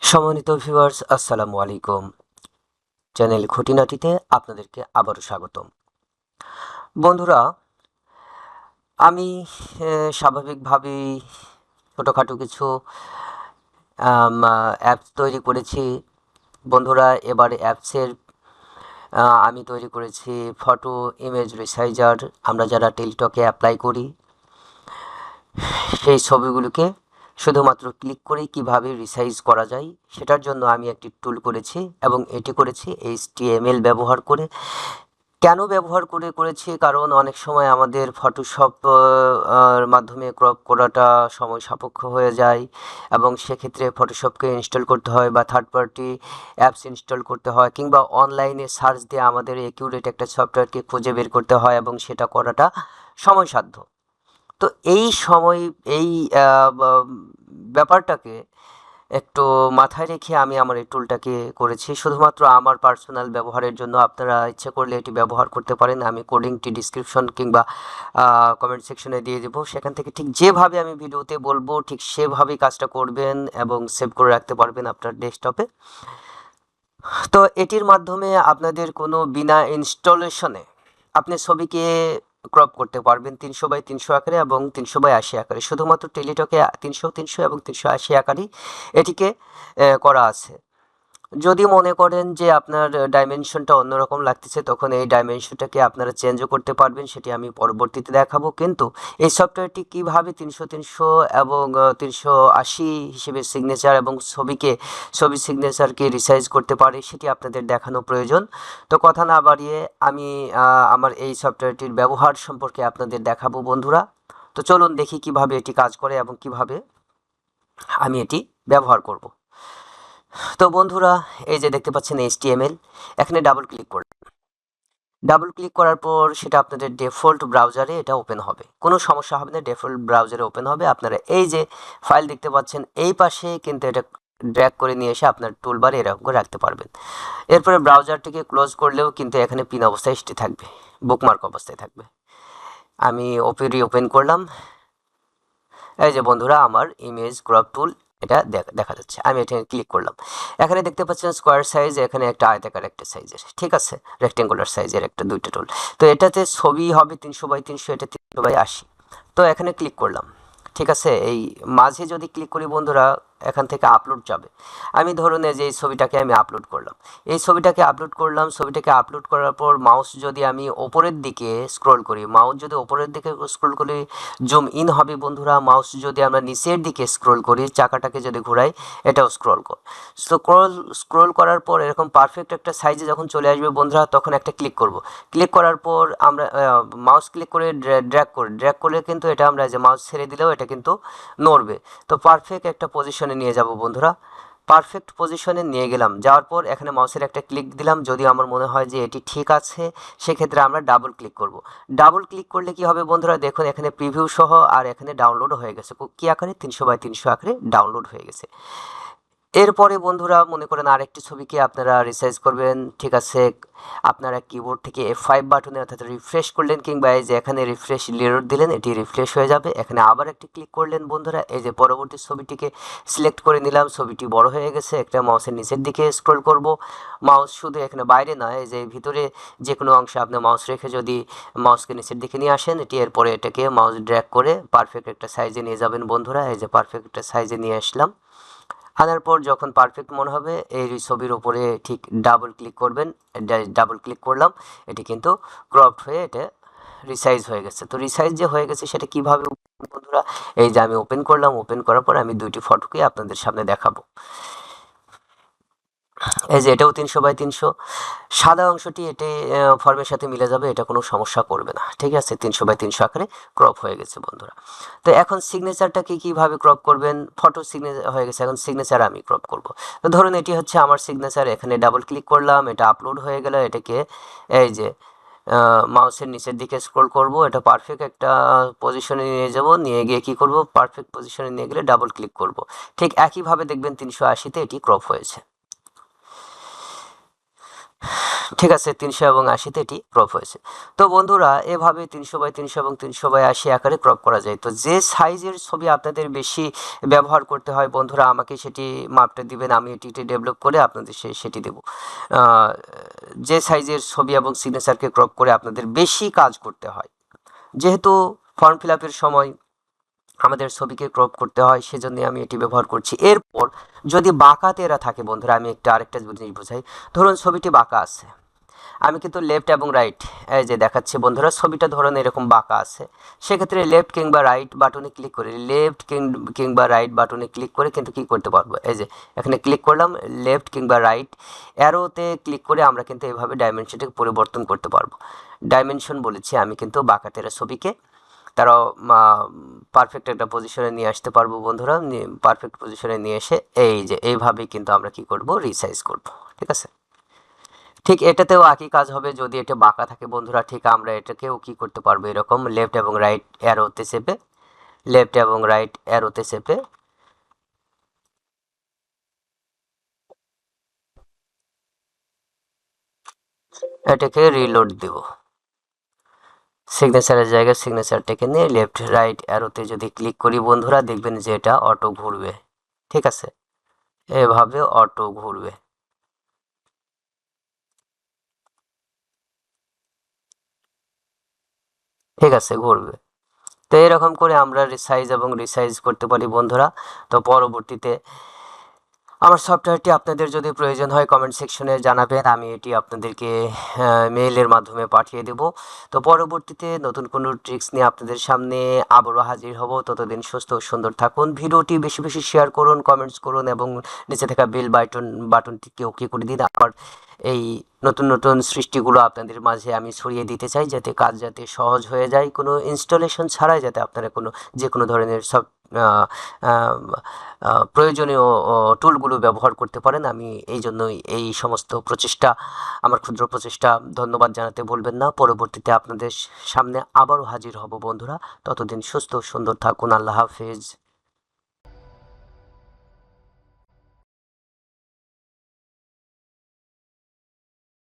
সম্মানিত ভিউয়ার্স, আসসালামু আলাইকুম। চ্যানেল খুঁটিনাটিতে আপনাদেরকে আবারও স্বাগতম। বন্ধুরা, আমি স্বাভাবিকভাবেই ছোটোখাটো কিছু অ্যাপস তৈরি করেছি। বন্ধুরা, এবার অ্যাপসের আমি তৈরি করেছি ফটো ইমেজ রিসাইজার। আমরা যারা টিকটকে অ্যাপ্লাই করি, সেই ছবিগুলোকে শুধুমাত্র ক্লিক করেই কীভাবে রিসাইজ করা যায় সেটার জন্য আমি একটি টুল করেছি, এবং এটি করেছি HTML ব্যবহার করে। কেন ব্যবহার করেছি, কারণ অনেক সময় আমাদের ফটোশপ মাধ্যমে ক্রপ করাটা সময় সাপেক্ষ হয়ে যায়, এবং সেক্ষেত্রে ফটোশপকে ইনস্টল করতে হয় বা থার্ড পার্টি অ্যাপস ইনস্টল করতে হয়, কিংবা অনলাইনে সার্চ দিয়ে আমাদের অ্যাকিউরেট একটা সফটওয়্যারকে খুঁজে বের করতে হয়, এবং সেটা করাটা সময়সাধ্য। তো এই ব্যাপারটাকে একটু মাথায় রেখে আমি আমার এই টুলটাকে করেছি শুধুমাত্র আমার পার্সোনাল ব্যবহারের জন্য। আপনারা ইচ্ছে করলে এটি ব্যবহার করতে পারেন। আমি কোডিংটি ডিসক্রিপশন কিংবা কমেন্ট সেকশনে দিয়ে দেবো। সেখান থেকে ঠিক যেভাবে আমি ভিডিওতে বলবো ঠিক সেভাবেই কাজটা করবেন এবং সেভ করে রাখতে পারবেন আপনার ডেস্কটপে। তো এটির মাধ্যমে আপনাদের কোনো বিনা ইনস্টলেশনে আপনি ছবিকে ক্রপ করতে পারবেন 300x300 আকারে এবং 300x80 আকারে। শুধুমাত্র টেলিটকে 300 এবং 380 আকারেই এটিকে করা আছে। যদি মনে করেন যে আপনার ডাইমেনশনটা অন্যরকম লাগতেছে, তখন এই ডাইমেনশনটাকে আপনারা চেঞ্জও করতে পারবেন, সেটি আমি পরবর্তীতে দেখাবো। কিন্তু এই সফটওয়্যারটি কীভাবে 300 এবং 380 হিসেবে সিগনেচার এবং ছবি সিগনেচারকে রিসাইজ করতে পারে সেটি আপনাদের দেখানো প্রয়োজন। তো কথা না বাড়িয়ে আমি আমার এই সফটওয়্যারটির ব্যবহার সম্পর্কে আপনাদের দেখাবো বন্ধুরা। তো চলুন দেখি কিভাবে এটি কাজ করে এবং কিভাবে আমি এটি ব্যবহার করব। তো বন্ধুরা, এই যে দেখতে পাচ্ছেন HTML, এখানে ডাবল ক্লিক করুন। ডাবল ক্লিক করার পর সেটা আপনাদের ডিফল্ট ব্রাউজারে এটা ওপেন হবে, কোনো সমস্যা হবে না, ডিফল্ট ব্রাউজারে ওপেন হবে। আপনারা এই যে ফাইল দেখতে পাচ্ছেন এই পাশে কিন্তু এটা ড্র্যাগ করে নিয়ে এসে আপনার টুলবারে এরকম করে রাখতে পারবেন। এরপরে ব্রাউজারটিকে ক্লোজ করলেও কিন্তু এখানে পিন অবস্থায় এসে থাকবে, বুকমার্ক অবস্থায় থাকবে। আমি ওপেন করলাম। এই যে বন্ধুরা, আমার ইমেজ ক্রপ টুল এটা দেখা যাচ্ছে। আমি এটা ক্লিক করলাম। এখানে দেখতে পাচ্ছেন স্কোয়ার সাইজ, এখানে একটা আয়তাকার একটা সাইজের, ঠিক আছে, রেক্টেঙ্গুলার সাইজের একটা দুইটা টুল। তো এটাতে ছবি হবে 300x300, এটা 300x80। তো এখানে ক্লিক করলাম, ঠিক আছে। এই মাঝে যদি ক্লিক করি বন্ধুরা, এখান থেকে আপলোড যাবে। আমি ধরুন এই যে এই ছবিটাকে আমি আপলোড করলাম, ছবিটাকে আপলোড করার পর মাউস যদি আমি ওপরের দিকে স্ক্রল করি, জুম ইন হবে বন্ধুরা। মাউস যদি আমরা নিচের দিকে স্ক্রল করি, চাকাটাকে যদি ঘোরাই, এটাও স্ক্রল করার পর এরকম পারফেক্ট একটা সাইজে যখন চলে আসবে বন্ধুরা, তখন একটা ক্লিক করব। ক্লিক করার পর আমরা মাউস ক্লিক করে ড্র্যাগ করলে কিন্তু এটা আমরা যে মাউস ছেড়ে দিলেও এটা কিন্তু নড়বে। তো পারফেক্ট একটা পজিশনে নিয়ে যাব বন্ধুরা। পারফেক্ট পজিশনে নিয়ে গেলাম, যাওয়ার পর এখানে মাউসের একটা ক্লিক দিলাম। যদি আমার মনে হয় যে এটি ঠিক আছে, সেক্ষেত্রে আমরা ডাবল ক্লিক করব। ডাবল ক্লিক করলে কি হবে বন্ধুরা, দেখুন এখানে প্রিভিউ সহ আর এখানে ডাউনলোড হয়ে গেছে। কি আকারে? 300x300 আকারে ডাউনলোড হয়ে গেছে। এরপরে বন্ধুরা মনে করেন আরেকটি ছবিকে আপনারা রিসাইজ করবেন, ঠিক আছে। আপনারা কিবোর্ড থেকে F5 বাটনে অর্থাৎ রিফ্রেশ করলেন, কিংবা এই যে এখানে রিফ্রেশ লিডর দিলেন, এটি রিফ্রেশ হয়ে যাবে। এখানে আবার একটি ক্লিক করলেন বন্ধুরা, এই যে পরবর্তী ছবিটিকে সিলেক্ট করে নিলাম। ছবিটি বড় হয়ে গেছে, একটা মাউসের নিচের দিকে স্ক্রল করব। মাউস শুধু এখানে বাইরে নয়, এই যে ভিতরে যে কোনো অংশে আপনি মাউস রেখে যদি মাউসকে নিচের দিকে নিয়ে আসেন, এরপরে এটাকে মাউস ড্র্যাগ করে পারফেক্ট একটা সাইজে নিয়ে যাবেন বন্ধুরা। এই যে পারফেক্ট একটা সাইজে নিয়ে আসলাম। আনার পর যখন পারফেক্ট মনে হবে, এই ছবির উপরে ঠিক ডাবল ক্লিক করবেন। ডাবল ক্লিক করলাম, এটি কিন্তু ক্রপড হয়ে এটা রিসাইজ হয়ে গেছে। তো রিসাইজ যে হয়ে গেছে সেটা কিভাবে বন্ধুরা, এই যে আমি ওপেন করলাম, ওপেন করার পর আমি দুইটি ফটোকে আপনাদের সামনে দেখাবো। এই যে এটাও 300x300, সাদা অংশটি এটি ফর্মের সাথে মিলে যাবে, এটা কোনো সমস্যা করবে না, ঠিক আছে। 300x300 আকারে ক্রপ হয়ে গেছে বন্ধুরা। তো এখন সিগনেচারটাকে কীভাবে ক্রপ করবেন? ফটো সিগনেচার হয়ে গেছে, এখন সিগনেচার আমি ক্রপ করব। তো ধরুন এটি হচ্ছে আমার সিগনেচার, এখানে ডাবল ক্লিক করলাম, এটা আপলোড হয়ে গেল। এটাকে এই যে মাউসের নিচের দিকে স্ক্রল করব, এটা পারফেক্ট একটা পজিশনে নিয়ে যাব। নিয়ে গিয়ে কী করব, পারফেক্ট পজিশনে নিয়ে গেলে ডাবল ক্লিক করব। ঠিক একইভাবে দেখবেন 380-তে এটি ক্রপ হয়েছে। ঠিক আছে, 300 এবং 80-তে এটি ক্রপ হয়েছে। তো বন্ধুরা এভাবে 300/300 এবং 300/80 আকারে ক্রপ করা যায়। তো যে সাইজের ছবি আপনাদের বেশি ব্যবহার করতে হয় বন্ধুরা, আমাকে সেটি মাপটা দিবেন, আমি এটিতে ডেভেলপ করে আপনাদের সেটি দেবো। যে সাইজের ছবি এবং সিগনেচারকে ক্রপ করে আপনাদের বেশি কাজ করতে হয়, যেহেতু ফর্ম ফিল আপের সময় আমাদের ছবিকে ক্রপ করতে হয়, সেজন্য আমি এটি ব্যবহার করছি। এরপর যদি বাঁকা তেরা থাকে বন্ধুরা, আমি আরেকটা জিনিস বোঝাই। ধরুন ছবিটি বাঁকা আছে, আমি কিন্তু লেফট এবং রাইট, এই যে দেখাচ্ছে বন্ধুরা, ছবিটা ধরুন এরকম বাঁকা আছে, সেক্ষেত্রে লেফট কিংবা রাইট বাটনে ক্লিক করে, লেফট কিংবা রাইট বাটনে ক্লিক করে কিন্তু কি করতে পারবো, এই যে এখানে ক্লিক করলাম, লেফট কিংবা রাইট অ্যারোতে ক্লিক করে আমরা কিন্তু এভাবে ডাইমেনশনটাকে পরিবর্তন করতে পারবো। ডাইমেনশন বলেছি আমি কিন্তু বাঁকা তেরা ছবিকে তারাও পারফেক্ট একটা পজিশনে নিয়ে আসতে পারবো বন্ধুরা। পারফেক্ট পজিশনে নিয়ে এসে এই যে এইভাবেই কিন্তু আমরা কি করব, রিসাইজ করব। ঠিক আছে, ঠিক এটাতেও একই কাজ হবে। যদি এটা বাঁকা থাকে বন্ধুরা, ঠিক আমরা এটাকেও কি করতে পারবো, এরকম লেফট এবং রাইট অ্যারোতে চেপে, লেফট এবং রাইট অ্যারোতে চেপে এটাকে রিলোড দিব। সিগনেচারের জায়গায় সিগনেচারটাকে নিয়ে লেফট রাইট অ্যারোতে যদি ক্লিক করি বন্ধুরা, দেখবেন যে এটা অটো ঘুরবে। ঠিক আছে, এভাবে অটো ঘুরবে। ঠিক আছে, ঘুরবে। তো এরকম করে আমরা রিসাইজ এবং রিসাইজ করতে পারি বন্ধুরা। তো পরবর্তীতে আমার সফটওয়্যারটি আপনাদের যদি প্রয়োজন হয় কমেন্ট সেকশনে জানাবেন, আমি এটি আপনাদেরকে মেইলের মাধ্যমে পাঠিয়ে দেব। তো পরবর্তীতে নতুন কোনো ট্রিক্স নিয়ে আপনাদের সামনে আবারও হাজির হব। ততদিন সুস্থ ও সুন্দর থাকুন। ভিডিওটি বেশি বেশি শেয়ার করুন, কমেন্টস করুন এবং নিচে থাকা বেল বাটনটিকে ওকে করে দিন। আবার এই নতুন নতুন সৃষ্টিগুলো আপনাদের মাঝে আমি ছড়িয়ে দিতে চাই, যাতে কাজ যাতে সহজ হয়ে যায়, কোনো ইনস্টলেশন ছাড়াই যাতে আপনারা যে কোনো ধরনের সব প্রয়োজনীয় টুলগুলো ব্যবহার করতে পারেন। আমি এই জন্যই এই সমস্ত প্রচেষ্টা, আমার ক্ষুদ্র প্রচেষ্টা ধন্যবাদ জানাতে ভুলবেন না। পরবর্তীতে আপনাদের সামনে আবারও হাজির হব বন্ধুরা। ততদিন সুস্থ সুন্দর থাকুন। আল্লাহ হাফেজ।